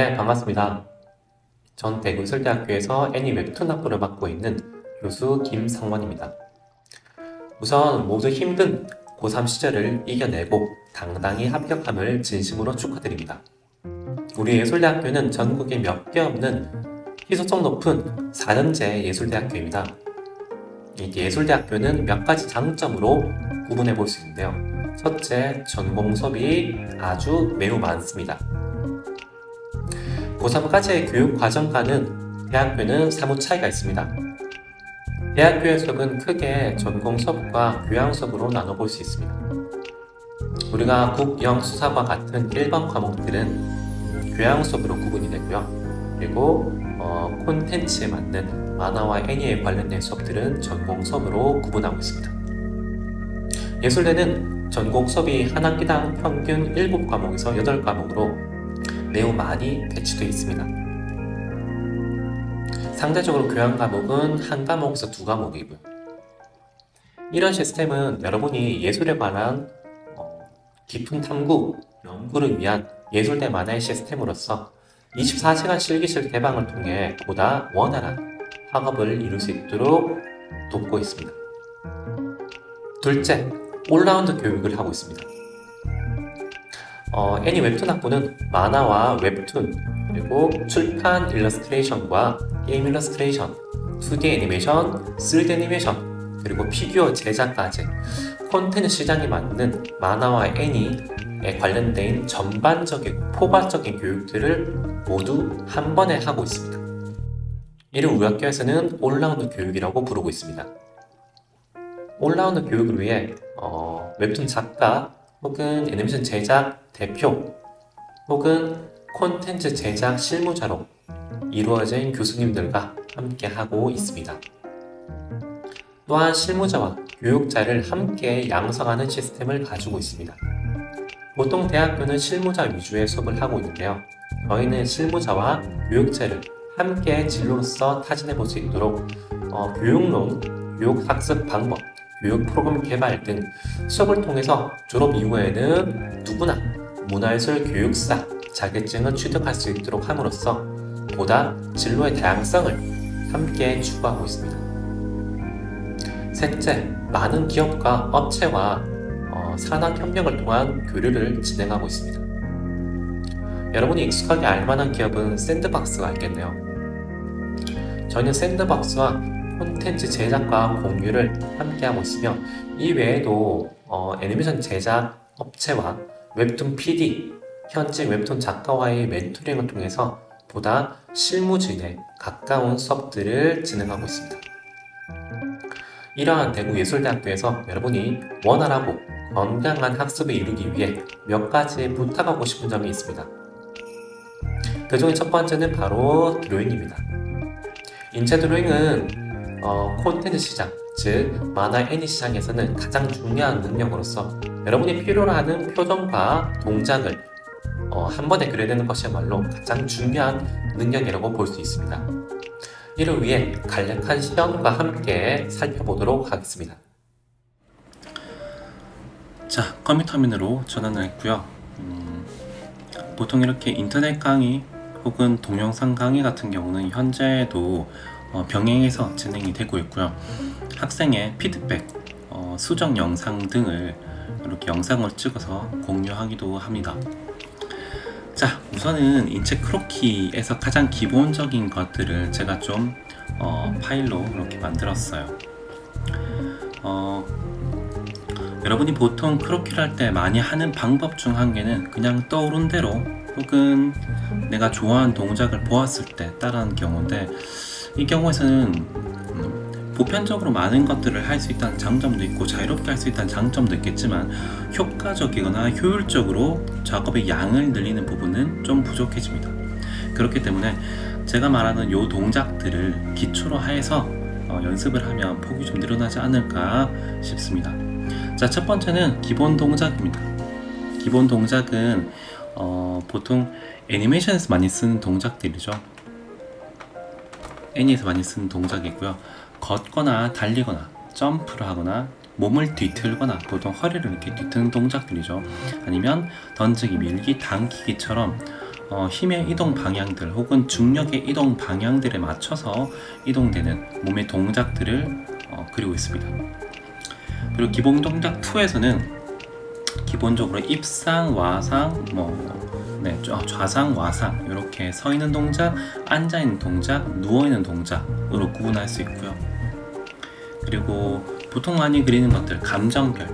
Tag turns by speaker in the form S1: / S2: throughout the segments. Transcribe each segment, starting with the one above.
S1: 네, 반갑습니다. 전 대구예술대학교에서 애니 웹툰 학부를 맡고 있는 교수 김상원입니다. 우선 모두 힘든 고3 시절을 이겨내고 당당히 합격함을 진심으로 축하드립니다. 우리 예술대학교는 전국에 몇 개 없는 희소성 높은 4년제 예술대학교입니다. 이 예술대학교는 몇 가지 장점으로 구분해 볼 수 있는데요. 첫째, 전공 수업이 아주 매우 많습니다. 고3까지의 교육 과정과는 대학교는 사뭇 차이가 있습니다. 대학교의 수업은 크게 전공 수업과 교양 수업으로 나눠볼 수 있습니다. 우리가 국, 영, 수사과 같은 일반 과목들은 교양 수업으로 구분이 되고요. 그리고 콘텐츠에 맞는 만화와 애니에 관련된 수업들은 전공 수업으로 구분하고 있습니다. 예술대는 전공 수업이 한 학기당 평균 7과목에서 8과목으로 매우 많이 배치되어 있습니다. 상대적으로 교양 과목은 한 과목에서 2과목이고요. 이런 시스템은 여러분이 예술에 관한 깊은 탐구, 연구를 위한 예술대만의 시스템으로서 24시간 실기실 개방을 통해 보다 원활한 학업을 이룰 수 있도록 돕고 있습니다. 둘째, 올라운드 교육을 하고 있습니다. 애니 웹툰 학부는 만화와 웹툰, 그리고 출판 일러스트레이션과 게임 일러스트레이션, 2D 애니메이션, 3D 애니메이션, 그리고 피규어 제작까지 콘텐츠 시장에 맞는 만화와 애니에 관련된 전반적이고 포괄적인 교육들을 모두 한 번에 하고 있습니다. 이를 우리 학교에서는 올라운드 교육이라고 부르고 있습니다. 올라운드 교육을 위해 웹툰 작가 혹은 애니메이션 제작 대표 혹은 콘텐츠 제작 실무자로 이루어진 교수님들과 함께 하고 있습니다. 또한 실무자와 교육자를 함께 양성하는 시스템을 가지고 있습니다. 보통 대학교는 실무자 위주의 수업을 하고 있는데요. 저희는 실무자와 교육자를 함께 진로로서 타진해 볼 수 있도록 교육론, 교육학습 방법, 교육 프로그램 개발 등 수업을 통해서 졸업 이후에는 누구나 문화예술 교육사 자격증을 취득할 수 있도록 함으로써 보다 진로의 다양성을 함께 추구하고 있습니다. 셋째, 많은 기업과 업체와 산학협력을 통한 교류를 진행하고 있습니다. 여러분이 익숙하게 알만한 기업은 샌드박스가 있겠네요. 저희는 샌드박스와 콘텐츠 제작과 공유를 함께하고 있으며 이 외에도 애니메이션 제작 업체와 웹툰 PD, 현직 웹툰 작가와의 멘토링을 통해서 보다 실무진에 가까운 수업들을 진행하고 있습니다. 이러한 대구예술대학교에서 여러분이 원활하고 건강한 학습을 이루기 위해 몇 가지 부탁하고 싶은 점이 있습니다. 그 중에 첫 번째는 바로 드로잉입니다. 인체 드로잉은 콘텐츠 시장, 즉 만화 애니 시장에서는 가장 중요한 능력으로서 여러분이 필요로 하는 표정과 동작을 한 번에 그려내는 것이야말로 가장 중요한 능력이라고 볼 수 있습니다. 이를 위해 간략한 시연과 함께 살펴보도록 하겠습니다.
S2: 자, 컴퓨터 화면으로 전환을 했고요. 보통 이렇게 인터넷 강의 혹은 동영상 강의 같은 경우는 현재도 병행해서 진행이 되고 있고요. 학생의 피드백, 수정 영상 등을 이렇게 영상을 찍어서 공유하기도 합니다. 자, 우선은 인체 크로키에서 가장 기본적인 것들을 제가 좀 파일로 이렇게 만들었어요. 여러분이 보통 크로키를 할 때 많이 하는 방법 중 한 개는 그냥 떠오른 대로 혹은 내가 좋아하는 동작을 보았을 때 따라하는 경우인데, 이 경우에서는 보편적으로 많은 것들을 할 수 있다는 장점도 있고 자유롭게 할 수 있다는 장점도 있겠지만 효과적이거나 효율적으로 작업의 양을 늘리는 부분은 좀 부족해집니다. 그렇기 때문에 제가 말하는 이 동작들을 기초로 해서 연습을 하면 폭이 좀 늘어나지 않을까 싶습니다. 자, 첫 번째는 기본 동작입니다. 기본 동작은 보통 애니메이션에서 많이 쓰는 동작들이죠. 애니에서 많이 쓰는 동작이고요. 걷거나 달리거나 점프를 하거나 몸을 뒤틀거나 보통 허리를 이렇게 뒤트는 동작들이죠. 아니면 던지기, 밀기, 당기기처럼 힘의 이동 방향들 혹은 중력의 이동 방향들에 맞춰서 이동되는 몸의 동작들을 그리고 있습니다. 그리고 기본 동작 2에서는 기본적으로 입상, 와상, 좌상, 와상 이렇게 서 있는 동작, 앉아 있는 동작, 누워 있는 동작으로 구분할 수 있고요. 그리고 보통 많이 그리는 것들, 감정별.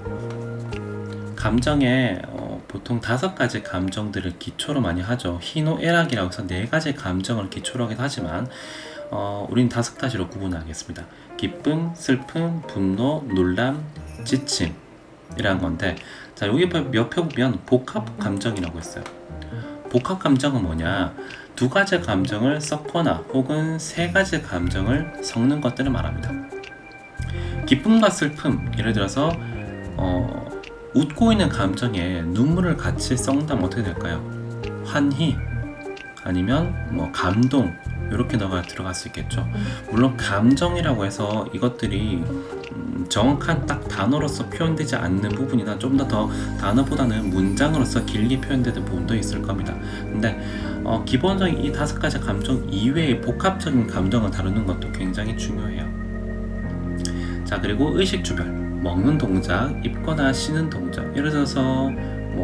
S2: 감정에 보통 5가지 감정들을 기초로 많이 하죠. 희노애락이라고 해서 4가지 감정을 기초로 하긴 하지만 우린 5가지로 구분하겠습니다. 기쁨, 슬픔, 분노, 놀람, 지침 이라는 건데, 자, 여기 옆에 보면 복합 감정이라고 있어요. 복합 감정은 뭐냐? 2가지 감정을 섞거나 혹은 3가지 감정을 섞는 것들을 말합니다. 기쁨과 슬픔, 예를 들어서 웃고 있는 감정에 눈물을 같이 섞는다면 어떻게 될까요? 환희 아니면 감동 이렇게 들어갈 수 있겠죠. 물론 감정이라고 해서 이것들이 정확한 딱 단어로서 표현되지 않는 부분이나 좀 더 단어보다는 문장으로서 길게 표현되는 부분도 있을 겁니다. 근데 기본적인 이 5가지 감정 이외의 복합적인 감정을 다루는 것도 굉장히 중요해요. 자, 그리고 의식 주별, 먹는 동작, 입거나 쉬는 동작. 예를 들어서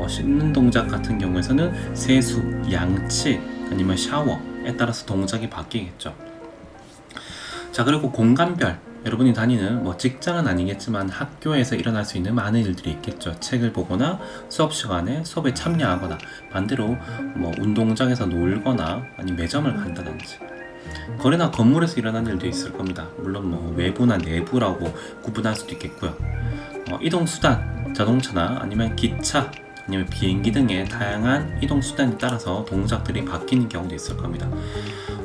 S2: 씻는 동작 같은 경우에서는 세수, 양치, 아니면 샤워에 따라서 동작이 바뀌겠죠. 자, 그리고 공간별. 여러분이 다니는 직장은 아니겠지만 학교에서 일어날 수 있는 많은 일들이 있겠죠. 책을 보거나 수업 시간에 수업에 참여하거나 반대로 운동장에서 놀거나 아니면 매점을 간다든지 거리나 건물에서 일어나는 일도 있을 겁니다. 물론 외부나 내부라고 구분할 수도 있겠고요. 이동수단, 자동차나 아니면 기차 아니면 비행기 등의 다양한 이동수단에 따라서 동작들이 바뀌는 경우도 있을 겁니다.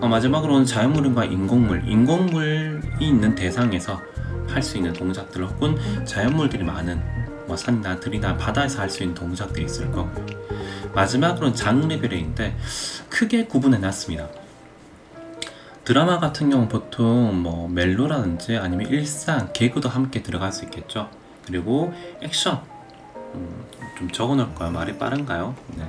S2: 마지막으로는 자연물과 인공물이 있는 대상에서 할 수 있는 동작들 혹은 자연물들이 많은 산이나 들이나 바다에서 할 수 있는 동작들이 있을 거고요. 마지막으로는 장르별인데 크게 구분해 놨습니다. 드라마 같은 경우 보통 멜로라든지 아니면 일상, 개그도 함께 들어갈 수 있겠죠. 그리고 액션, 좀 적어 놓을 거야. 말이 빠른가요? 네.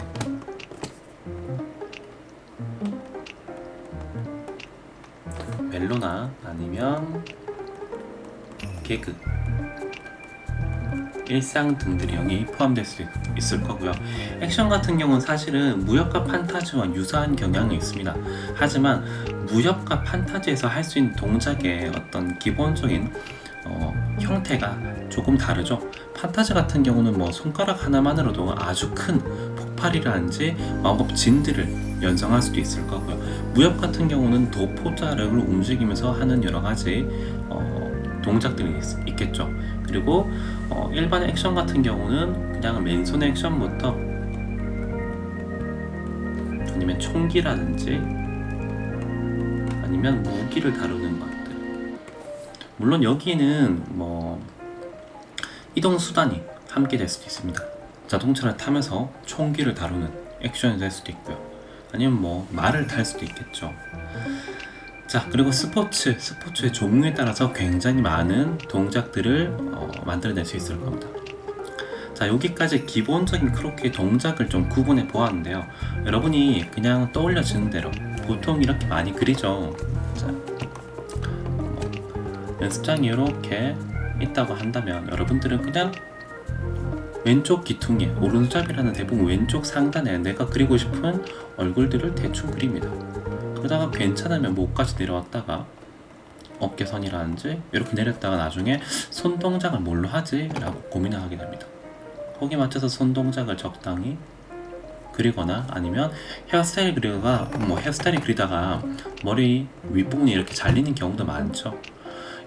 S2: 멜로나 아니면 개그, 일상 등들이 여기 포함될 수 있을 거고요. 액션 같은 경우는 사실은 무협과 판타지와 유사한 경향이 있습니다. 하지만 무협과 판타지에서 할 수 있는 동작의 어떤 기본적인 형태가 조금 다르죠. 판타지 같은 경우는 손가락 하나만으로도 아주 큰 폭발이라든지 마법 진들을 연상할 수도 있을 거고요. 무협 같은 경우는 도포자를 움직이면서 하는 여러 가지 동작들이 있겠죠. 그리고 일반 액션 같은 경우는 그냥 맨손 액션부터 아니면 총기라든지 아니면 무기를 다루는 것들. 물론 여기는 이동 수단이 함께 될 수도 있습니다. 자동차를 타면서 총기를 다루는 액션이 될 수도 있고요. 아니면 말을 탈 수도 있겠죠. 자, 그리고 스포츠의 종류에 따라서 굉장히 많은 동작들을 만들어낼 수 있을 겁니다. 자, 여기까지 기본적인 크로키의 동작을 좀 구분해 보았는데요. 여러분이 그냥 떠올려지는 대로 보통 이렇게 많이 그리죠. 자, 연습장이 이렇게 있다고 한다면 여러분들은 그냥 왼쪽 귀퉁이에 오른손잡이라는 대부분 왼쪽 상단에 내가 그리고 싶은 얼굴들을 대충 그립니다. 그러다가 괜찮으면 목까지 내려왔다가 어깨선이라든지 이렇게 내렸다가 나중에 손 동작을 뭘로 하지? 라고 고민을 하게 됩니다. 거기에 맞춰서 손 동작을 적당히 그리거나 아니면 헤어스타일 그리다가 머리 윗부분이 이렇게 잘리는 경우도 많죠.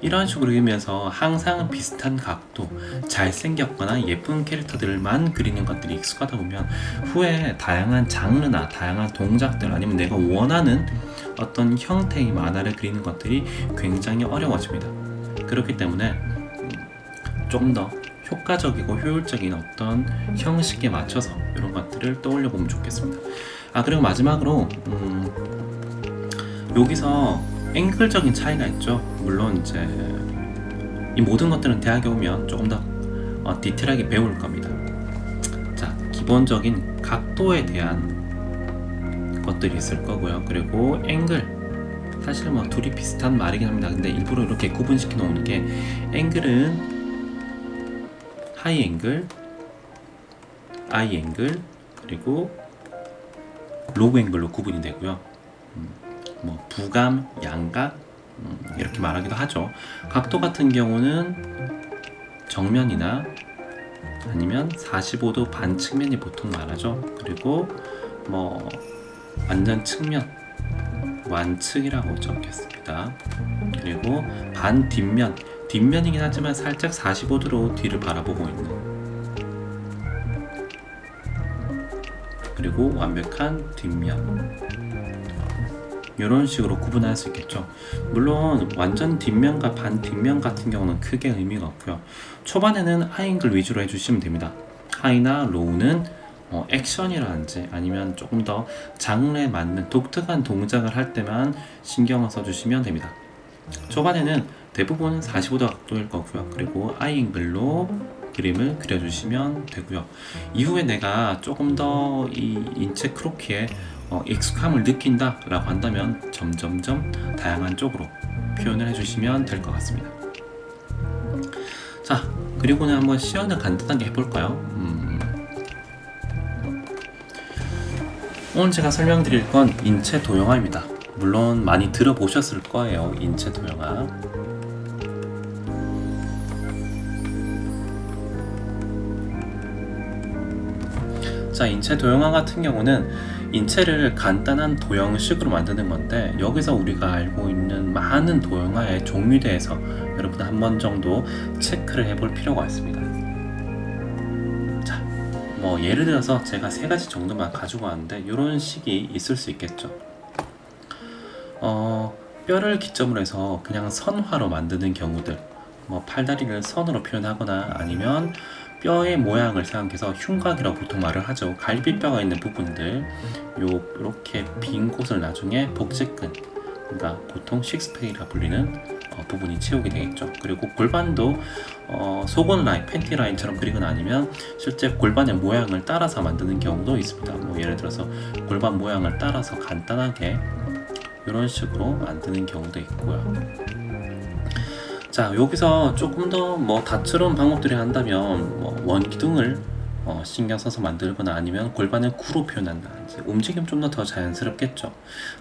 S2: 이런 식으로 그리면서 항상 비슷한 각도, 잘생겼거나 예쁜 캐릭터들만 그리는 것들이 익숙하다 보면 후에 다양한 장르나 다양한 동작들 아니면 내가 원하는 어떤 형태의 만화를 그리는 것들이 굉장히 어려워집니다. 그렇기 때문에 좀 더 효과적이고 효율적인 어떤 형식에 맞춰서 이런 것들을 떠올려 보면 좋겠습니다. 그리고 마지막으로 여기서 앵글적인 차이가 있죠. 물론 이제 이 모든 것들은 대학에 오면 조금 더 디테일하게 배울 겁니다. 자, 기본적인 각도에 대한 것들이 있을 거고요. 그리고 앵글, 사실 뭐 둘이 비슷한 말이긴 합니다. 근데 일부러 이렇게 구분시켜 놓는 게, 앵글은 하이 앵글, 아이 앵글, 그리고 로우 앵글로 구분이 되고요. 뭐 부감, 양각 이렇게 말하기도 하죠. 각도 같은 경우는 정면이나 아니면 45도 반측면이 보통 말하죠. 그리고 뭐 완전 측면, 완측이라고 적겠습니다. 그리고 반 뒷면, 뒷면이긴 하지만 살짝 45도로 뒤를 바라보고 있는, 그리고 완벽한 뒷면, 이런 식으로 구분할 수 있겠죠. 물론 완전 뒷면과 반 뒷면 같은 경우는 크게 의미가 없고요. 초반에는 하이앵글 위주로 해주시면 됩니다. 하이나 로우는 액션이라든지 아니면 조금 더 장르에 맞는 독특한 동작을 할 때만 신경을 써주시면 됩니다. 초반에는 대부분 45도 각도일 거고요. 그리고 하이앵글로 그림을 그려주시면 되고요. 이후에 내가 조금 더 이 인체 크로키에 익숙함을 느낀다 라고 한다면 점점점 다양한 쪽으로 표현을 해주시면 될 것 같습니다. 자, 그리고는 한번 시연을 간단하게 해볼까요? 오늘 제가 설명드릴 건 인체 도형화입니다. 물론 많이 들어보셨을 거예요, 인체 도형화. 자, 인체 도형화 같은 경우는 인체를 간단한 도형식으로 만드는 건데, 여기서 우리가 알고 있는 많은 도형화의 종류에 대해서 여러분 한 번 정도 체크를 해볼 필요가 있습니다. 자, 뭐 예를 들어서 제가 3가지 정도만 가지고 왔는데 이런 식이 있을 수 있겠죠. 뼈를 기점으로 해서 그냥 선화로 만드는 경우들, 뭐 팔다리를 선으로 표현하거나 아니면 뼈의 모양을 생각해서 흉곽이라고 보통 말을 하죠. 갈비뼈가 있는 부분들, 요렇게 빈 곳을 나중에 복제근, 그러니까 보통 식스팩이라 불리는 부분이 채우게 되겠죠. 그리고 골반도 속옷 라인, 팬티 라인처럼 그리거나 아니면 실제 골반의 모양을 따라서 만드는 경우도 있습니다. 뭐 예를 들어서 골반 모양을 따라서 간단하게 이런 식으로 만드는 경우도 있고요. 자, 여기서 조금 더 뭐 다채로운 방법들이 한다면 뭐 원기둥을 신경 써서 만들거나 아니면 골반을 구로 표현한다든지 움직임 좀 더 자연스럽겠죠.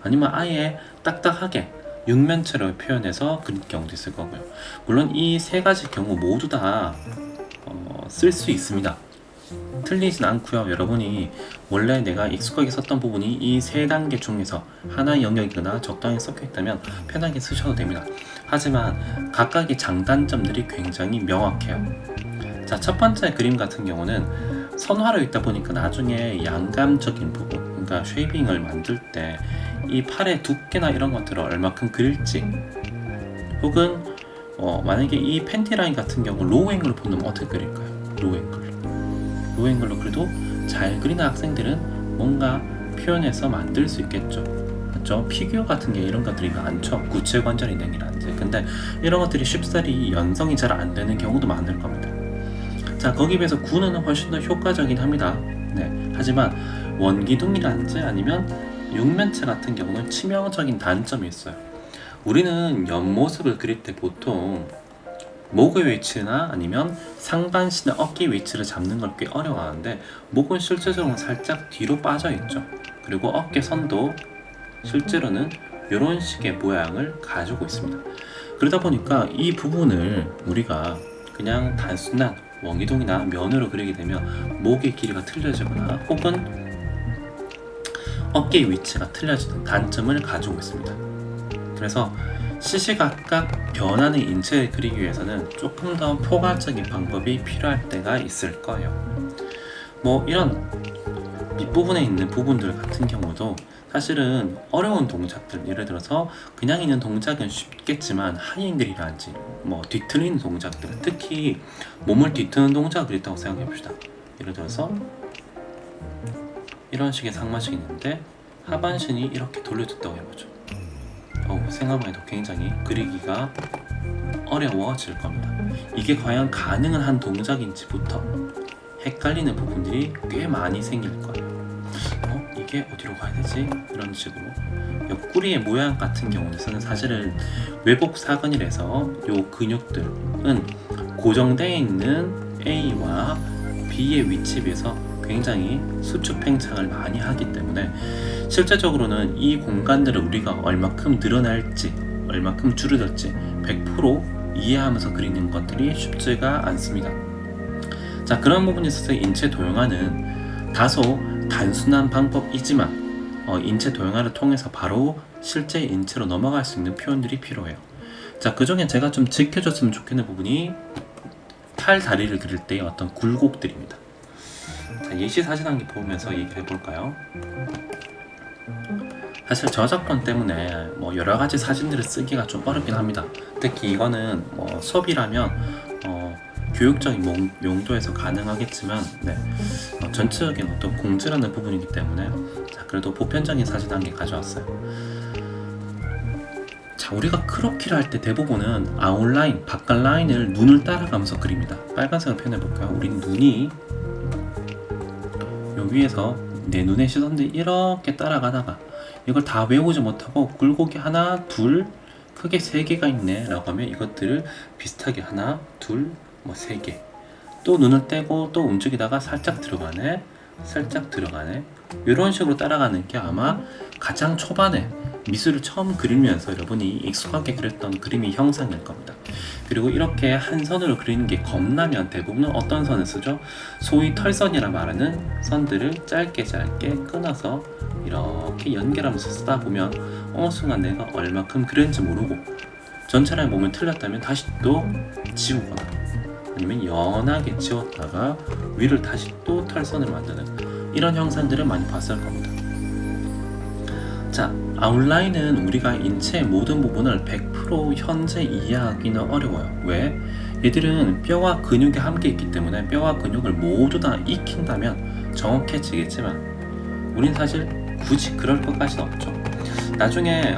S2: 아니면 아예 딱딱하게 육면체로 표현해서 그릴 경우도 있을 거고요. 물론 이 3가지 경우 모두 다 쓸 수 있습니다. 틀리진 않고요. 여러분이 원래 내가 익숙하게 썼던 부분이 이 3단계 중에서 하나의 영역이거나 적당히 섞여 있다면 편하게 쓰셔도 됩니다. 하지만 각각의 장단점들이 굉장히 명확해요. 자, 첫 번째 그림 같은 경우는 선화로 있다 보니까 나중에 양감적인 부분, 그러니까 쉐이빙을 만들 때 이 팔의 두께나 이런 것들을 얼마큼 그릴지, 혹은 만약에 이 팬티 라인 같은 경우 로우 앵글로 본다면 어떻게 그릴까요? 로우 앵글로 그래도 잘 그리는 학생들은 뭔가 표현해서 만들 수 있겠죠. 맞죠? 피규어 같은 게 이런 것들이 많죠. 구체 관절 인형이라든지. 근데 이런 것들이 쉽사리 연성이 잘 안 되는 경우도 많을 겁니다. 자, 거기에 비해서 구는 훨씬 더 효과적이긴 합니다. 네. 하지만 원기둥이라든지 아니면 육면체 같은 경우는 치명적인 단점이 있어요. 우리는 옆모습을 그릴 때 보통 목의 위치나 아니면 상반신의 어깨 위치를 잡는 걸 꽤 어려워하는데, 목은 실제적으로 살짝 뒤로 빠져 있죠. 그리고 어깨 선도 실제로는 이런 식의 모양을 가지고 있습니다. 그러다 보니까 이 부분을 우리가 그냥 단순한 원기둥이나 면으로 그리게 되면 목의 길이가 틀려지거나 혹은 어깨 위치가 틀려지는 단점을 가지고 있습니다. 그래서 시시각각 변하는 인체를 그리기 위해서는 조금 더 포괄적인 방법이 필요할 때가 있을 거예요. 뭐 이런 밑부분에 있는 부분들 같은 경우도 사실은 어려운 동작들, 예를 들어서 그냥 있는 동작은 쉽겠지만 하이앵글이라든지 뭐 뒤틀리는 동작들, 특히 몸을 뒤트는 동작을 있다고 생각해 봅시다. 예를 들어서 이런 식의 상반신이 있는데 하반신이 이렇게 돌려졌다고 해보죠. 생각만 해도 굉장히 그리기가 어려워질 겁니다. 이게 과연 가능한 한 동작인지부터 헷갈리는 부분들이 꽤 많이 생길 거예요. 이게 이게 어디로 가야 되지? 이런 식으로 옆구리의 모양 같은 경우에는 사실은 외복 사근이라서 요 근육들은 고정되어 있는 A와 B의 위치에 비해서 굉장히 수축 팽창을 많이 하기 때문에 실제적으로는 이 공간들을 우리가 얼마큼 늘어날지 얼마큼 줄어들지 100% 이해하면서 그리는 것들이 쉽지가 않습니다. 자, 그런 부분에 있어서 인체 도형화는 다소 단순한 방법이지만 인체 도형화를 통해서 바로 실제 인체로 넘어갈 수 있는 표현들이 필요해요. 자, 그 중에 제가 좀 지켜줬으면 좋겠는 부분이 팔, 다리를 그릴 때의 어떤 굴곡들입니다. 자, 예시 사진 한 개 보면서 얘기를 해볼까요? 사실 저작권 때문에 뭐 여러 가지 사진들을 쓰기가 좀 어렵긴 합니다. 특히 이거는 뭐 수업이라면 교육적인 용도에서 가능하겠지만 전체적인 어떤 공지라는 부분이기 때문에 자, 그래도 보편적인 사진 한 개 가져왔어요. 자, 우리가 크로키를 할 때 대부분은 아웃라인, 바깥 라인을 눈을 따라가면서 그립니다. 빨간색을 표현해볼까요? 우린 눈이 요 위에서 내 눈의 시선들이 이렇게 따라가다가 이걸 다 외우지 못하고 굴곡이 하나, 둘, 크게 3개가 있네 라고 하면 이것들을 비슷하게 하나, 둘, 뭐 3개 또 눈을 떼고 또 움직이다가 살짝 들어가네 살짝 들어가네 이런 식으로 따라가는 게 아마 가장 초반에 미술을 처음 그리면서 여러분이 익숙하게 그렸던 그림의 형상일 겁니다. 그리고 이렇게 한 선으로 그리는 게 겁나면 대부분은 어떤 선을 쓰죠? 소위 털선이라 말하는 선들을 짧게 끊어서 이렇게 연결하면서 쓰다 보면 어느 순간 내가 얼마큼 그렸는지 모르고 전체를 보면 틀렸다면 다시 또 지우거나 아니면 연하게 지웠다가 위를 다시 또 털선을 만드는 이런 형상들을 많이 봤을 겁니다. 자, 아웃라인은 우리가 인체의 모든 부분을 100% 현재 이해하기는 어려워요. 왜? 얘들은 뼈와 근육이 함께 있기 때문에 뼈와 근육을 모두 다 익힌다면 정확해지겠지만 우린 사실 굳이 그럴 것까지는 없죠. 나중에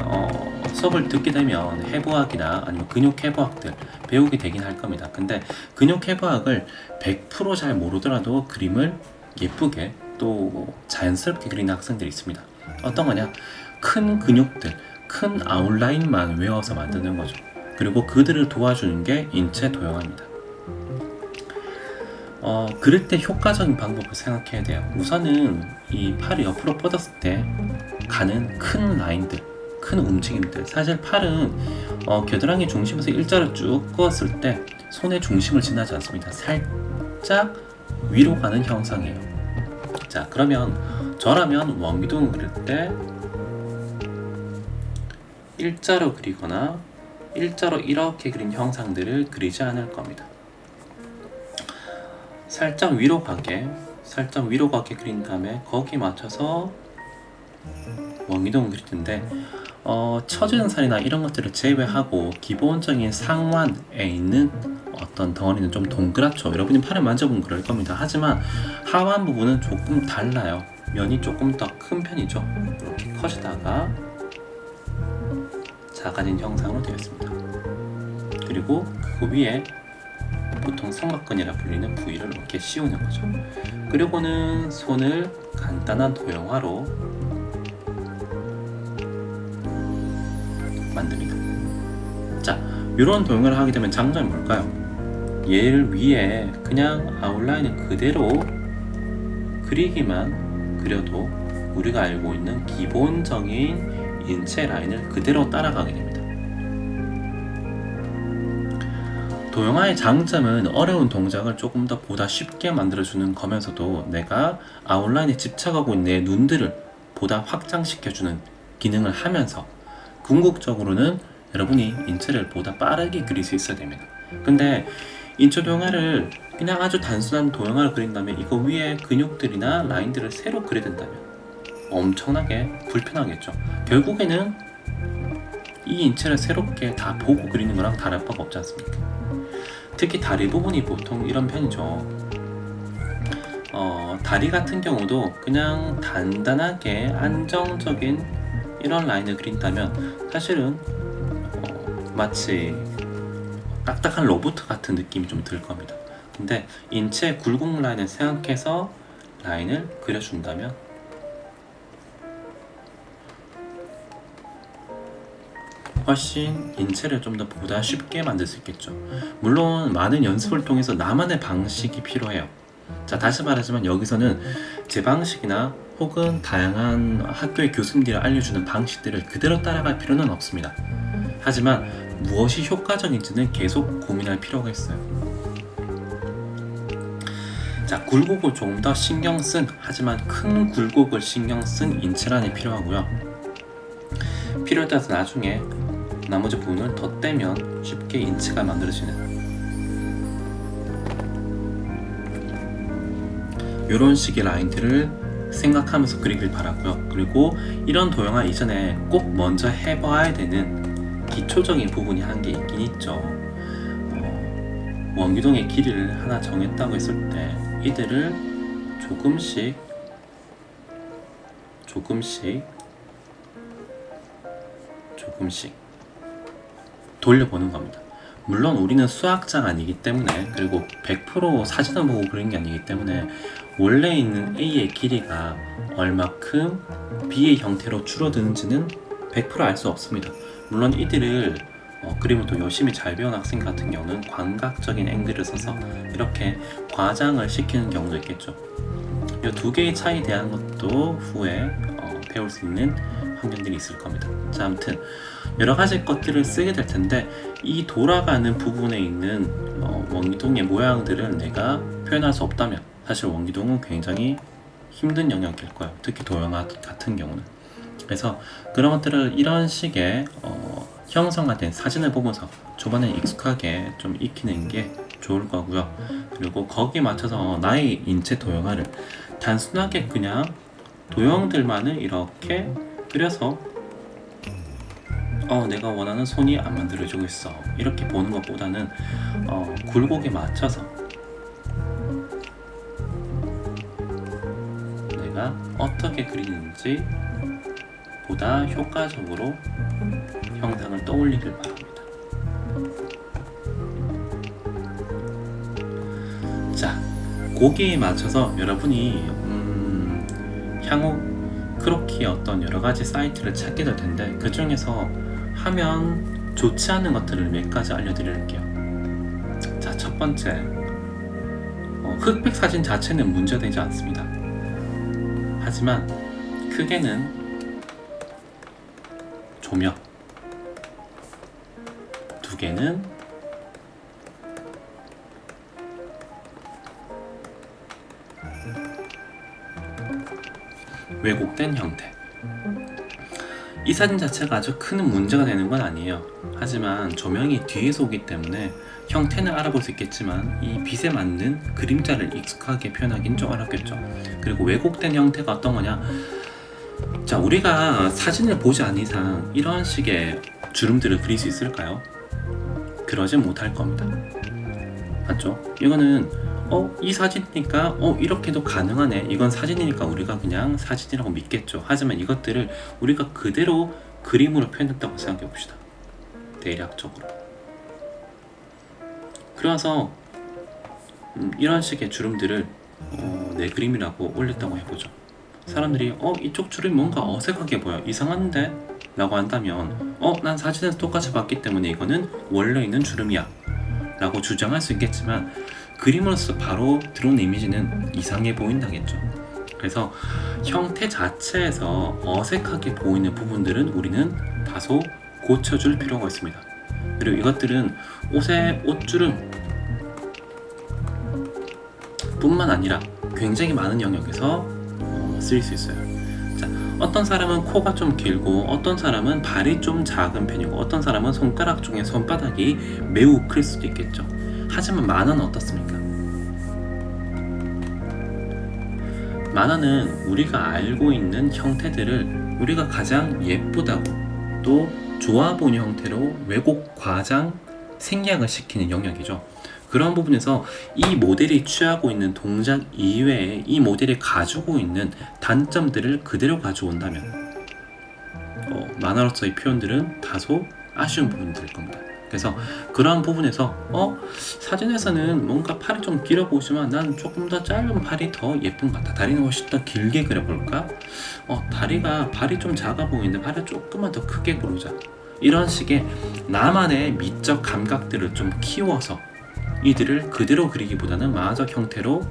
S2: 수업을 듣게 되면 해부학이나 아니면 근육 해부학들 배우게 되긴 할 겁니다. 근데 근육 해부학을 100% 잘 모르더라도 그림을 예쁘게 또 자연스럽게 그리는 학생들이 있습니다. 어떤 거냐? 큰 근육들, 큰 아웃라인만 외워서 만드는 거죠. 그리고 그들을 도와주는 게 인체 도형화입니다. 그릴 때 효과적인 방법을 생각해야 돼요. 우선은 이 팔이 옆으로 뻗었을 때 가는 큰 라인들, 큰 움직임들. 사실 팔은 겨드랑이 중심에서 일자로 쭉 뻗었을 때 손의 중심을 지나지 않습니다. 살짝 위로 가는 형상이에요. 자, 그러면 저라면 원기둥을 그릴 때 일자로 그리거나 일자로 이렇게 그린 형상들을 그리지 않을 겁니다. 살짝 위로 가게 그린 다음에 거기에 맞춰서 원기둥을 그릴 텐데 처지는 살이나 이런 것들을 제외하고 기본적인 상완에 있는 어떤 덩어리는 좀 동그랗죠. 여러분이 팔을 만져보면 그럴 겁니다. 하지만 하완 부분은 조금 달라요. 면이 조금 더 큰 편이죠. 이렇게 커지다가 작아진 형상으로 되어 있습니다. 그리고 그 위에 보통 삼각근이라 불리는 부위를 이렇게 씌우는 거죠. 그리고는 손을 간단한 도형화로 만듭니다. 자, 이런 도형화를 하게 되면 장점이 뭘까요? 얘를 위에 그냥 아웃라인을 그대로 그리기만 그려도 우리가 알고 있는 기본적인 인체 라인을 그대로 따라가게 됩니다. 도형화의 장점은 어려운 동작을 조금 더 보다 쉽게 만들어주는 거면서도 내가 아웃라인에 집착하고 있는 내 눈들을 보다 확장시켜주는 기능을 하면서 궁극적으로는 여러분이 인체를 보다 빠르게 그릴 수 있어야 됩니다. 근데 인체 도형화를 그냥 아주 단순한 도형화를 그린다면 이거 위에 근육들이나 라인들을 새로 그려야 된다면 엄청나게 불편하겠죠. 결국에는 이 인체를 새롭게 다 보고 그리는 거랑 다를 바가 없지 않습니까? 특히 다리 부분이 보통 이런 편이죠. 다리 같은 경우도 그냥 단단하게 안정적인 이런 라인을 그린다면 사실은 마치 딱딱한 로봇 같은 느낌이 좀 들 겁니다. 근데 인체 굴곡 라인을 생각해서 라인을 그려준다면 훨씬 인체를 좀 더 보다 쉽게 만들 수 있겠죠. 물론 많은 연습을 통해서 나만의 방식이 필요해요. 자, 다시 말하지만 여기서는 제 방식이나 혹은 다양한 학교의 교수님들이 알려주는 방식들을 그대로 따라갈 필요는 없습니다. 하지만 무엇이 효과적인지는 계속 고민할 필요가 있어요. 자, 굴곡을 조금 더 신경 쓴, 하지만 큰 굴곡을 신경 쓴 인체란이 필요하고요. 필요에 따라서 나중에 나머지 부분을 더 떼면 쉽게 인체가 만들어지는 이런 식의 라인들을 생각하면서 그리길 바라고요. 그리고 이런 도형화 이전에 꼭 먼저 해봐야 되는 기초적인 부분이 한 게 있긴 있죠. 원기둥의 길이를 하나 정했다고 했을 때 이들을 조금씩 돌려보는 겁니다. 물론 우리는 수학자가 아니기 때문에, 그리고 100% 사진을 보고 그린 게 아니기 때문에 원래 있는 A의 길이가 얼마큼 B의 형태로 줄어드는지는 100% 알 수 없습니다. 물론 이들을 그림을 또 열심히 잘 배운 학생 같은 경우는 광각적인 앵글을 써서 이렇게 과장을 시키는 경우도 있겠죠. 이 두 개의 차이에 대한 것도 후에 배울 수 있는 환경들이 있을 겁니다. 자, 아무튼 여러 가지 것들을 쓰게 될 텐데 이 돌아가는 부분에 있는 원기둥의 모양들을 내가 표현할 수 없다면 사실 원기둥은 굉장히 힘든 영역일 거예요. 특히 도형화 같은 경우는. 그래서 그런 것들을 이런 식의 형성화된 사진을 보면서 초반에 익숙하게 좀 익히는 게 좋을 거고요. 그리고 거기에 맞춰서 나의 인체 도형화를 단순하게 그냥 도형들만을 이렇게 그려서 내가 원하는 손이 안 만들어지고 있어 이렇게 보는 것보다는 굴곡에 맞춰서 내가 어떻게 그리는지 보다 효과적으로 형상을 떠올리길 바랍니다. 자, 거기에 맞춰서 여러분이 향후 크로키 어떤 여러가지 사이트를 찾게 될 텐데 그 중에서 하면 좋지 않은 것들을 몇 가지 알려드릴게요. 자, 첫 번째, 흑백 사진 자체는 문제되지 않습니다. 하지만 크게는 조명, 두 개는 왜곡된 형태. 이 사진 자체가 아주 큰 문제가 되는 건 아니에요. 하지만 조명이 뒤에서 오기 때문에 형태는 알아볼 수 있겠지만 이 빛에 맞는 그림자를 익숙하게 표현하기는 좀 어렵겠죠. 그리고 왜곡된 형태가 어떤 거냐, 자, 우리가 사진을 보지 않은 이상 이런 식의 주름들을 그릴 수 있을까요? 그러지 못할 겁니다. 맞죠? 이거는 이 사진이니까 이렇게도 가능하네, 이건 사진이니까 우리가 그냥 사진이라고 믿겠죠. 하지만 이것들을 우리가 그대로 그림으로 표현했다고 생각해 봅시다. 대략적으로. 그래서 이런 식의 주름들을 내 그림이라고 올렸다고 해보죠. 사람들이 이쪽 주름이 뭔가 어색하게 보여, 이상한데? 라고 한다면 난 사진에서 똑같이 봤기 때문에 이거는 원래 있는 주름이야 라고 주장할 수 있겠지만 그림으로서 바로 들어온 이미지는 이상해 보인다겠죠. 그래서 형태 자체에서 어색하게 보이는 부분들은 우리는 다소 고쳐줄 필요가 있습니다. 그리고 이것들은 옷의 옷주름 뿐만 아니라 굉장히 많은 영역에서 쓰일 수 있어요. 자, 어떤 사람은 코가 좀 길고 어떤 사람은 발이 좀 작은 편이고 어떤 사람은 손가락 중에 손바닥이 매우 클 수도 있겠죠. 하지만 만화는 어떻습니까? 만화는 우리가 알고 있는 형태들을 우리가 가장 예쁘다고 또 좋아 보이는 형태로 왜곡, 과장, 생략을 시키는 영역이죠. 그런 부분에서 이 모델이 취하고 있는 동작 이외에 이 모델이 가지고 있는 단점들을 그대로 가져온다면 만화로서의 표현들은 다소 아쉬운 부분이 될 겁니다. 그래서 그러한 부분에서 사진에서는 뭔가 팔이 좀 길어 보이지만 난 조금 더 짧은 팔이 더 예쁜 것 같아, 다리는 훨씬 더 길게 그려볼까? 발이 좀 작아 보이는데 팔을 조금만 더 크게 그리자, 이런 식의 나만의 미적 감각들을 좀 키워서 이들을 그대로 그리기보다는 만화적 형태로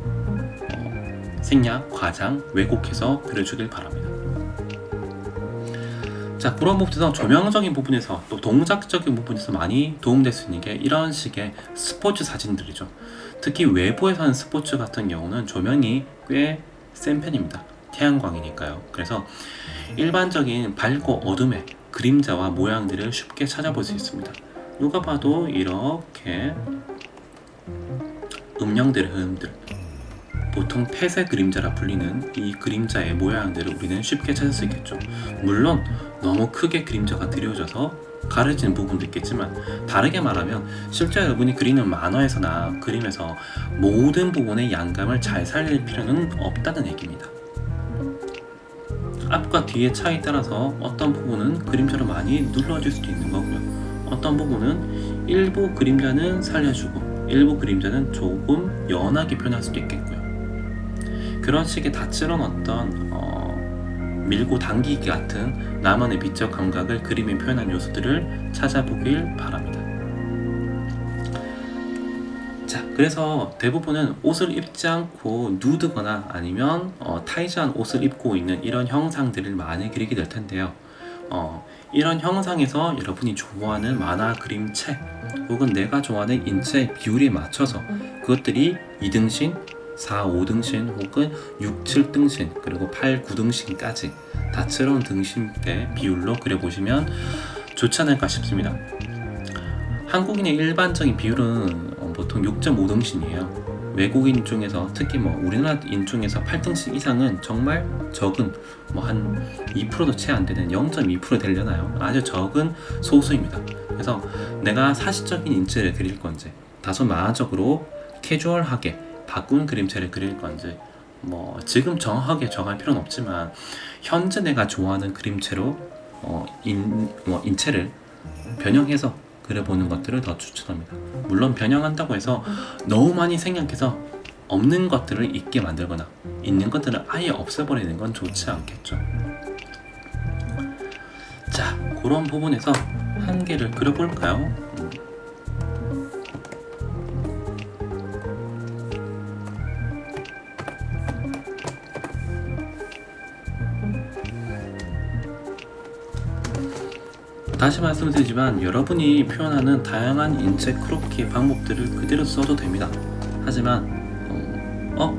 S2: 생략, 과장, 왜곡해서 그려주길 바랍니다. 자, 그런 부분에서 조명적인 부분에서 또 동작적인 부분에서 많이 도움될 수 있는 게 이런 식의 스포츠 사진들이죠. 특히 외부에서 하는 스포츠 같은 경우는 조명이 꽤 센 편입니다. 태양광이니까요. 그래서 일반적인 밝고 어둠의 그림자와 모양들을 쉽게 찾아볼 수 있습니다. 누가 봐도 이렇게 음영들의 흐름들, 보통 폐쇄 그림자라 불리는 이 그림자의 모양들을 우리는 쉽게 찾을 수 있겠죠. 물론 너무 크게 그림자가 드려져서 가려지는 부분도 있겠지만, 다르게 말하면 실제 여러분이 그리는 만화에서나 그림에서 모든 부분의 양감을 잘 살릴 필요는 없다는 얘기입니다. 앞과 뒤의 차이에 따라서 어떤 부분은 그림자로 많이 눌러질 수도 있는 거고요. 어떤 부분은 일부 그림자는 살려주고 일부 그림자는 조금 연하게 표현할 수도 있겠고요. 그런 식의 다채로운 어떤 밀고 당기기 같은 나만의 미적 감각을 그림에 표현한 요소들을 찾아보길 바랍니다. 자, 그래서 대부분은 옷을 입지 않고 누드거나 아니면 타이트한 옷을 입고 있는 이런 형상들을 많이 그리게 될 텐데요. 이런 형상에서 여러분이 좋아하는 만화 그림체 혹은 내가 좋아하는 인체 비율에 맞춰서 그것들이 2등신, 4, 5등신 혹은 6, 7등신 그리고 8, 9등신까지 다채로운 등신대 비율로 그려보시면 좋지 않을까 싶습니다. 한국인의 일반적인 비율은 보통 6.5등신이에요. 외국인 중에서 특히 우리나라인 중에서 8등신 이상은 정말 적은 한 2%도 채 안 되는 0.2% 되려나요? 아주 적은 소수입니다. 그래서 내가 사실적인 인체를 그릴 건지 다소 만화적으로 캐주얼하게 바꾼 그림체를 그릴 건지 지금 정확하게 정할 필요는 없지만 현재 내가 좋아하는 그림체로 인체를 변형해서 그려보는 것들을 더 추천합니다. 물론 변형한다고 해서 너무 많이 생략해서 없는 것들을 있게 만들거나 있는 것들을 아예 없애버리는 건 좋지 않겠죠. 자, 그런 부분에서 한 개를 그려볼까요? 다시 말씀드리지만 여러분이 표현하는 다양한 인체 크로키 방법들을 그대로 써도 됩니다. 하지만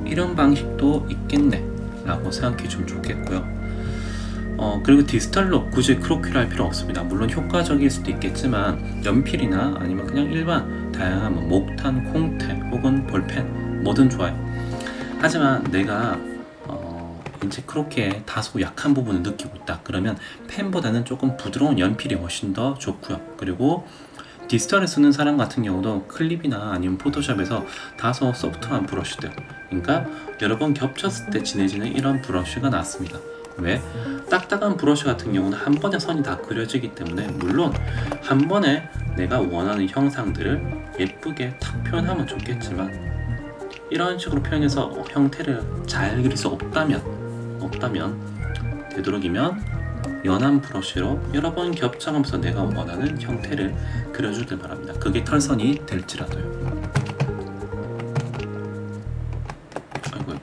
S2: 이런 방식도 있겠네 라고 생각해 주면 좋겠고요. 그리고 디지털로 굳이 크로키를 할 필요 없습니다. 물론 효과적일 수도 있겠지만 연필이나 아니면 그냥 일반 다양한 목탄, 콩테 혹은 볼펜 뭐든 좋아요. 하지만 내가 인체 크로키에 다소 약한 부분을 느끼고 있다 그러면 펜보다는 조금 부드러운 연필이 훨씬 더 좋고요. 그리고 디지털을 쓰는 사람 같은 경우도 클립이나 아니면 포토샵에서 다소 소프트한 브러쉬들, 그러니까 여러 번 겹쳤을 때 진해지는 이런 브러쉬가 낫습니다. 왜? 딱딱한 브러쉬 같은 경우는 한 번에 선이 다 그려지기 때문에 물론 한 번에 내가 원하는 형상들을 예쁘게 탁 표현하면 좋겠지만 이런 식으로 표현해서 형태를 잘 그릴 수 없다면 되도록이면 연한 브러쉬로 여러 번 겹쳐가면서 내가 원하는 형태를 그려주길 바랍니다. 그게 털선이 될지라도요. 아이고.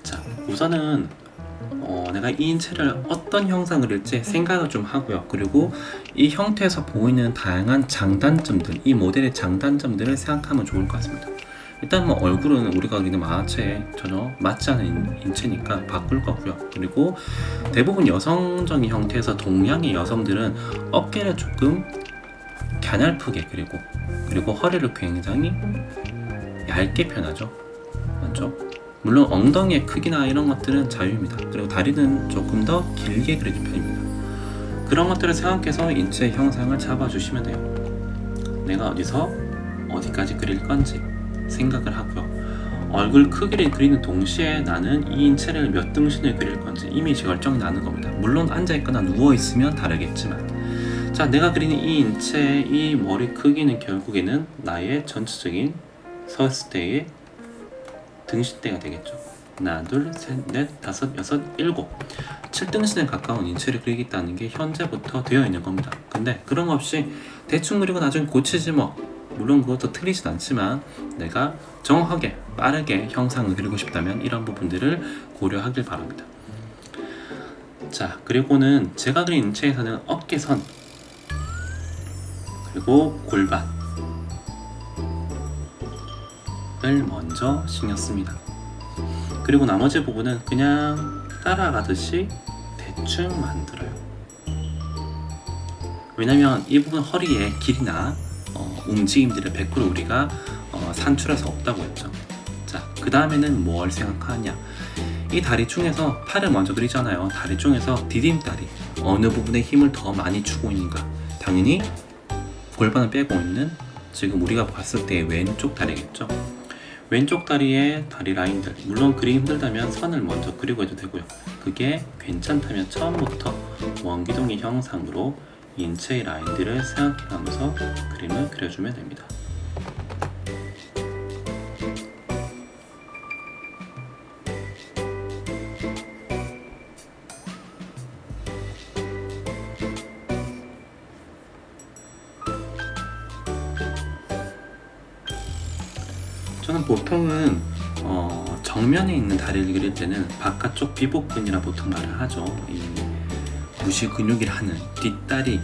S2: 자, 우선은 내가 이 인체를 어떤 형상을 그릴지 생각을 좀 하고요. 그리고 이 형태에서 보이는 다양한 장단점들, 이 모델의 장단점들을 생각하면 좋을 것 같습니다. 일단 얼굴은 우리가 그리는 만화체에 전혀 맞지 않은 인체니까 바꿀 거고요. 그리고 대부분 여성적인 형태에서 동양의 여성들은 어깨를 조금 갸냘프게 그리고 허리를 굉장히 얇게 표현하죠. 맞죠? 물론 엉덩이의 크기나 이런 것들은 자유입니다. 그리고 다리는 조금 더 길게 그리는 편입니다. 그런 것들을 생각해서 인체 형상을 잡아주시면 돼요. 내가 어디까지 그릴 건지 생각을 하고요. 얼굴 크기를 그리는 동시에 나는 이 인체를 몇 등신을 그릴 건지 이미지 결정이 나는 겁니다. 물론 앉아있거나 누워있으면 다르겠지만 자, 내가 그리는 이 인체의 이 머리 크기는 결국에는 나의 전체적인 섰을 때의 등신대가 되겠죠. 하나, 둘, 셋, 넷, 다섯, 여섯, 일곱. 7등신에 가까운 인체를 그리겠다는 게 현재부터 되어 있는 겁니다. 근데 그런 거 없이 대충 그리고 나중에 고치지 뭐. 물론 그것도 틀리진 않지만 내가 정확하게 빠르게 형상을 그리고 싶다면 이런 부분들을 고려하길 바랍니다. 자, 그리고는 제가 그린 인체에서는 어깨선 그리고 골반을 먼저 신경 씁니다. 그리고 나머지 부분은 그냥 따라가듯이 대충 만들어요. 왜냐면 이 부분 허리의 길이나 움직임들을 100% 우리가 산출할 수 없다고 했죠. 자, 그 다음에는 뭘 생각하냐. 이 다리 중에서 팔을 먼저 그리잖아요. 다리 중에서 디딤다리 어느 부분에 힘을 더 많이 주고 있는가. 당연히 골반을 빼고 있는 지금 우리가 봤을 때 왼쪽 다리겠죠. 왼쪽 다리의 다리 라인들, 물론 그리기 힘들다면 선을 먼저 그리고 해도 되고요. 그게 괜찮다면 처음부터 원기둥의 형상으로 인체의 라인들을 생각해가면서 그림을 그려주면 됩니다. 저는 보통은 정면에 있는 다리를 그릴 때는 바깥쪽 비복근이라 보통 말을 하죠. 이 무시 근육이라 하는 뒷다리,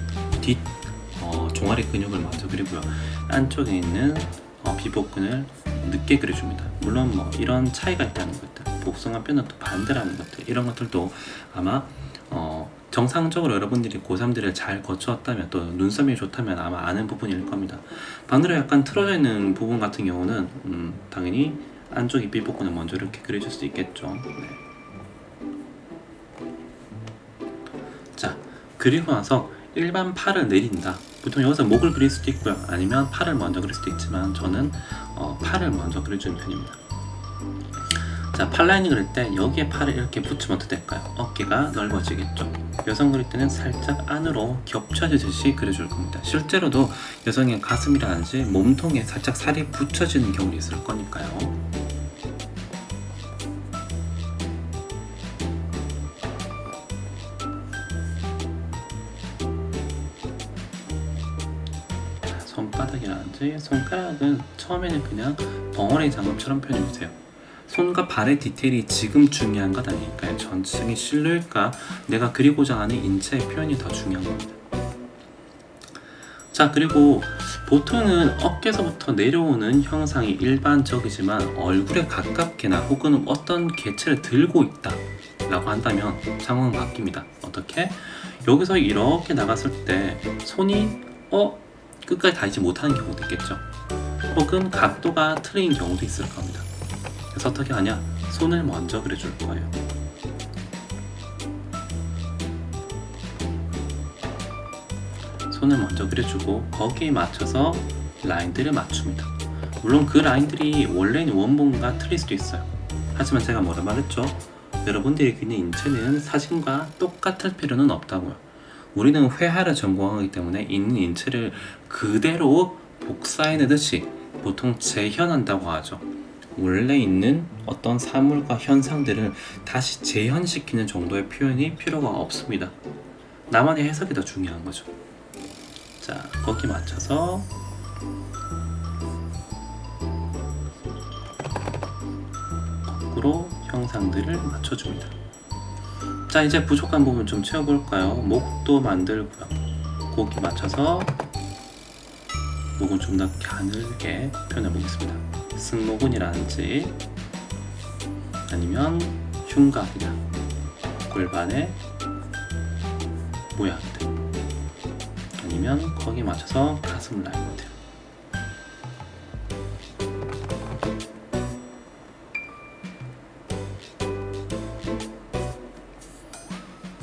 S2: 종아리 근육을 먼저 그리고요. 안쪽에 있는 비복근을 늦게 그려줍니다. 물론 뭐 이런 차이가 있다는 것들, 복숭아 뼈는 또 반대라는 것들, 이런 것들도 아마 정상적으로 여러분들이 고3들을 잘 거쳐왔다면 또 눈썹이 좋다면 아마 아는 부분일 겁니다. 반대로 약간 틀어져 있는 부분 같은 경우는 당연히 안쪽이 비복근을 먼저 이렇게 그려줄 수 있겠죠. 네. 자, 그리고 나서 일반 팔을 내린다. 보통 여기서 목을 그릴 수도 있고요. 아니면 팔을 먼저 그릴 수도 있지만 저는 팔을 먼저 그려주는 편입니다. 자, 팔 라인을 그릴 때 여기에 팔을 이렇게 붙이면 어떻게 될까요? 어깨가 넓어지겠죠. 여성 그릴 때는 살짝 안으로 겹쳐지듯이 그려줄 겁니다. 실제로도 여성의 가슴이라든지 몸통에 살짝 살이 붙여지는 경우도 있을 거니까요. 손바닥이라든지 손가락은 처음에는 그냥 벙어리 장갑처럼 표현해주세요. 손과 발의 디테일이 지금 중요한 것 아니니까요. 전체적인 실루엣과 내가 그리고자 하는 인체의 표현이 더 중요한 겁니다. 자, 그리고 보통은 어깨에서부터 내려오는 형상이 일반적이지만 얼굴에 가깝게나 혹은 어떤 개체를 들고 있다 라고 한다면 상황은 바뀝니다. 어떻게? 여기서 이렇게 나갔을 때 손이 끝까지 닿지 못하는 경우도 있겠죠. 혹은 각도가 틀린 경우도 있을 겁니다. 그래서 어떻게 하냐? 손을 먼저 그려줄 거예요. 손을 먼저 그려주고 거기에 맞춰서 라인들을 맞춥니다. 물론 그 라인들이 원래는 원본과 틀릴 수도 있어요. 하지만 제가 뭐라 말했죠? 여러분들이 그리는 인체는 사진과 똑같을 필요는 없다고요. 우리는 회화를 전공하기 때문에 있는 인체를 그대로 복사해내듯이 보통 재현한다고 하죠. 원래 있는 어떤 사물과 현상들을 다시 재현시키는 정도의 표현이 필요가 없습니다. 나만의 해석이 더 중요한 거죠. 자, 거기 맞춰서 거꾸로 형상들을 맞춰줍니다. 자, 이제 부족한 부분 좀 채워볼까요? 목도 만들고요. 거기 맞춰서 목은 좀 더 가늘게 표현해보겠습니다. 승모근이라든지 아니면 흉곽이나 골반의 모양들 아니면 거기에 맞춰서 가슴 라인들.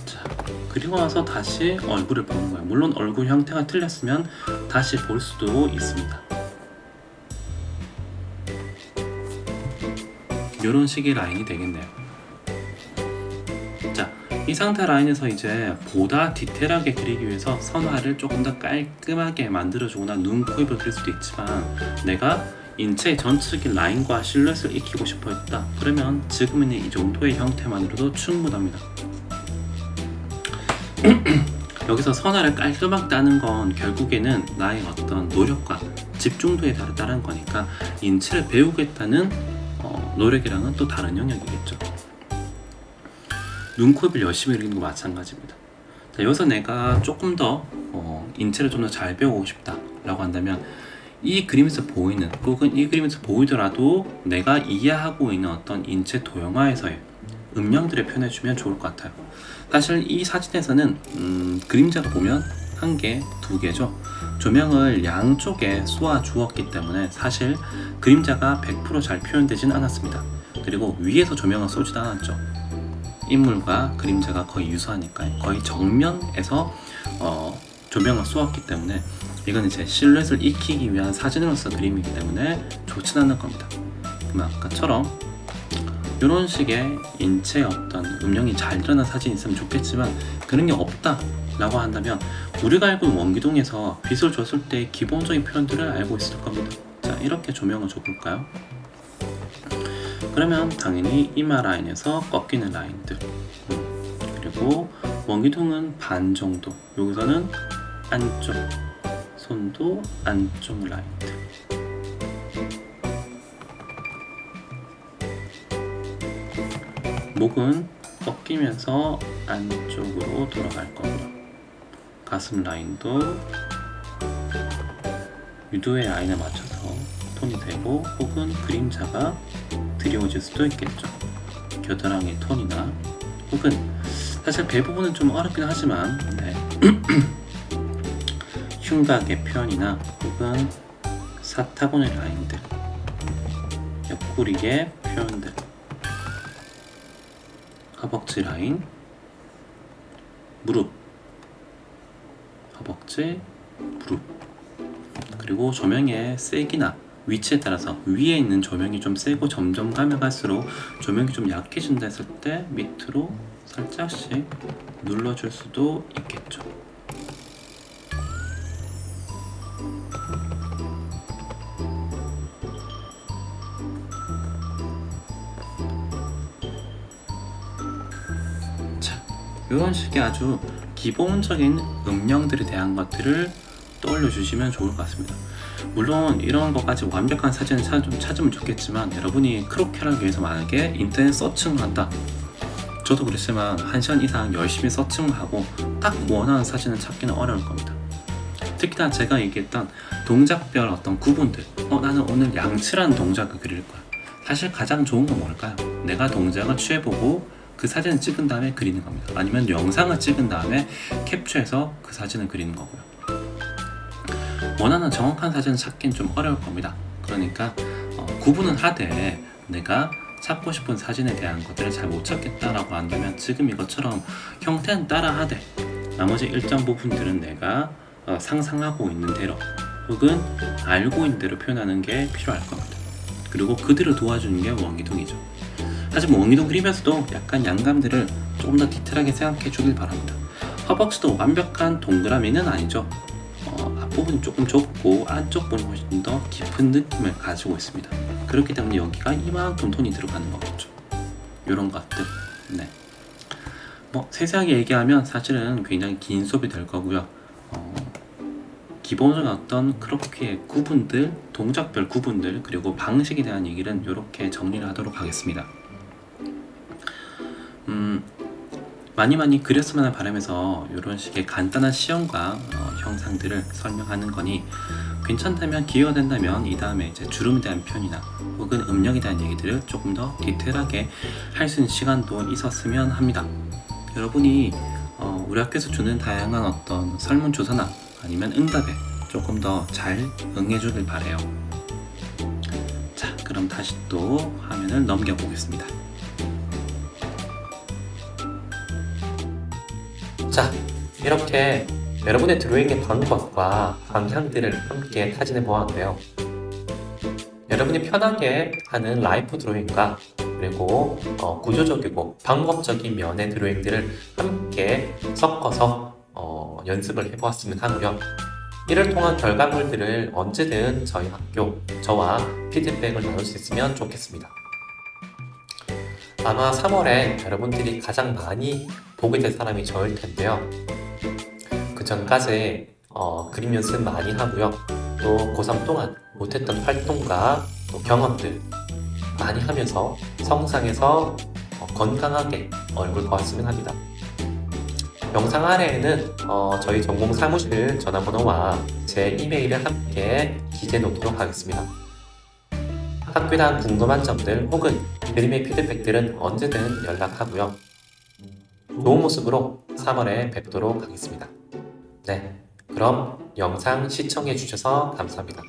S2: 자, 그리고 나서 다시 얼굴을 보는 거예요. 물론 얼굴 형태가 틀렸으면 다시 볼 수도 있습니다. 이런 식의 라인이 되겠네요. 자, 이 상태 라인에서 이제 보다 디테일하게 그리기 위해서 선화를 조금 더 깔끔하게 만들어주거나 눈, 코, 입을 그릴 수도 있지만 내가 인체의 전체적인 라인과 실루엣을 익히고 싶어 했다. 그러면 지금 있는 이 정도의 형태만으로도 충분합니다. 여기서 선화를 깔끔하게 따는 건 결국에는 나의 어떤 노력과 집중도에 따른 거니까 인체를 배우겠다는 노력이랑은 또 다른 영역이겠죠. 눈, 코, 입을 열심히 그리는 거 마찬가지입니다. 자, 여기서 내가 조금 더 인체를 좀 더 잘 배우고 싶다 라고 한다면 이 그림에서 보이는 혹은 이 그림에서 보이더라도 내가 이해하고 있는 어떤 인체 도형화에서의 음영들을 표현해주면 좋을 것 같아요. 사실 이 사진에서는 그림자가 보면 한 개, 두 개죠. 조명을 양쪽에 쏘아 주었기 때문에 사실 그림자가 100% 잘 표현되진 않았습니다. 그리고 위에서 조명을 쏘지도 않았죠. 인물과 그림자가 거의 유사하니까요. 거의 정면에서 조명을 쏘았기 때문에 이건 이제 실루엣을 익히기 위한 사진으로서 그림이기 때문에 좋진 않을 겁니다. 그럼 아까처럼 이런 식의 인체의 어떤 음영이 잘 드러난 사진이 있으면 좋겠지만 그런 게 없다 라고 한다면 우리가 알고 있는 원기둥에서 빛을 줬을 때 기본적인 표현들을 알고 있을 겁니다. 자, 이렇게 조명을 줘볼까요? 그러면 당연히 이마 라인에서 꺾이는 라인들, 그리고 원기둥은 반 정도, 여기서는 안쪽, 손도 안쪽 라인들, 목은 꺾이면서 안쪽으로 돌아갈 거고요. 가슴 라인도 유도의 라인에 맞춰서 톤이 되고 혹은 그림자가 드리워질 수도 있겠죠. 겨드랑이 톤이나 혹은 사실 배 부분은 좀 어렵긴 하지만 흉곽의 표현이나 혹은 사타구니 라인들, 옆구리의 표현들, 허벅지 라인, 무릎, 허벅지, 무릎, 그리고 조명의 세기나 위치에 따라서 위에 있는 조명이 좀 세고 점점 가면 갈수록 조명이 좀 약해진다 했을 때 밑으로 살짝씩 눌러줄 수도 있겠죠. 자, 이런 식의 아주 기본적인 음영들에 대한 것들을 떠올려 주시면 좋을 것 같습니다. 물론 이런 것까지 완벽한 사진을 찾으면 좋겠지만 여러분이 크롭케를 하기 위해서 만약에 인터넷 서칭을 한다, 저도 그랬지만 1시간 이상 열심히 서칭을 하고 딱 원하는 사진을 찾기는 어려울 겁니다. 특히나 제가 얘기했던 동작별 어떤 구분들, 나는 오늘 양치라는 동작을 그릴 거야. 사실 가장 좋은 건 뭘까요? 내가 동작을 취해보고 그 사진을 찍은 다음에 그리는 겁니다. 아니면 영상을 찍은 다음에 캡처해서 그 사진을 그리는 거고요. 원하는 정확한 사진을 찾기는 좀 어려울 겁니다. 그러니까 구분은 하되 내가 찾고 싶은 사진에 대한 것들을 잘 못 찾겠다라고 한다면 지금 이것처럼 형태는 따라 하되 나머지 일정 부분들은 내가 상상하고 있는 대로 혹은 알고 있는 대로 표현하는 게 필요할 겁니다. 그리고 그대로 도와주는 게 원기둥이죠. 하지만 원기둥 그림에서도 약간 양감들을 조금 더 디테일하게 생각해 주길 바랍니다. 허벅지도 완벽한 동그라미는 아니죠. 앞부분이 조금 좁고 안쪽 부분이 훨씬 더 깊은 느낌을 가지고 있습니다. 그렇기 때문에 여기가 이만큼 톤이 들어가는 거겠죠. 이런 것들. 세세하게 얘기하면 사실은 굉장히 긴 수업이 될 거고요. 기본적인 어떤 크롭키의 구분들, 동작별 구분들, 그리고 방식에 대한 얘기는 이렇게 정리를 하도록 하겠습니다. 많이 그렸으면 바라면서 이런 식의 간단한 시험과 형상들을 설명하는 거니 괜찮다면 기회가 된다면 이 다음에 이제 주름에 대한 표현이나 혹은 음력에 대한 얘기들을 조금 더 디테일하게 할 수 있는 시간도 있었으면 합니다. 여러분이 우리 학교에서 주는 다양한 어떤 설문조사나 아니면 응답에 조금 더 잘 응해주길 바래요. 자, 그럼 다시 또 화면을 넘겨보겠습니다.
S1: 자, 이렇게 여러분의 드로잉의 방법과 방향들을 함께 타진해 보았는데요. 여러분이 편하게 하는 라이프 드로잉과 그리고 구조적이고 방법적인 면의 드로잉들을 함께 섞어서 연습을 해보았으면 하고요. 이를 통한 결과물들을 언제든 저희 학교, 저와 피드백을 나눌 수 있으면 좋겠습니다. 아마 3월에 여러분들이 가장 많이 보게 될 사람이 저일 텐데요. 그 전까지 그림 연습 많이 하고요. 또 고3 동안 못했던 활동과 또 경험들 많이 하면서 성상에서 건강하게 얼굴 보았으면 합니다. 영상 아래에는 저희 전공 사무실 전화번호와 제 이메일을 함께 기재해 놓도록 하겠습니다. 학교에 대한 궁금한 점들 혹은 그림의 피드백들은 언제든 연락하고요. 좋은 모습으로 3월에 뵙도록 하겠습니다. 네, 그럼 영상 시청해 주셔서 감사합니다.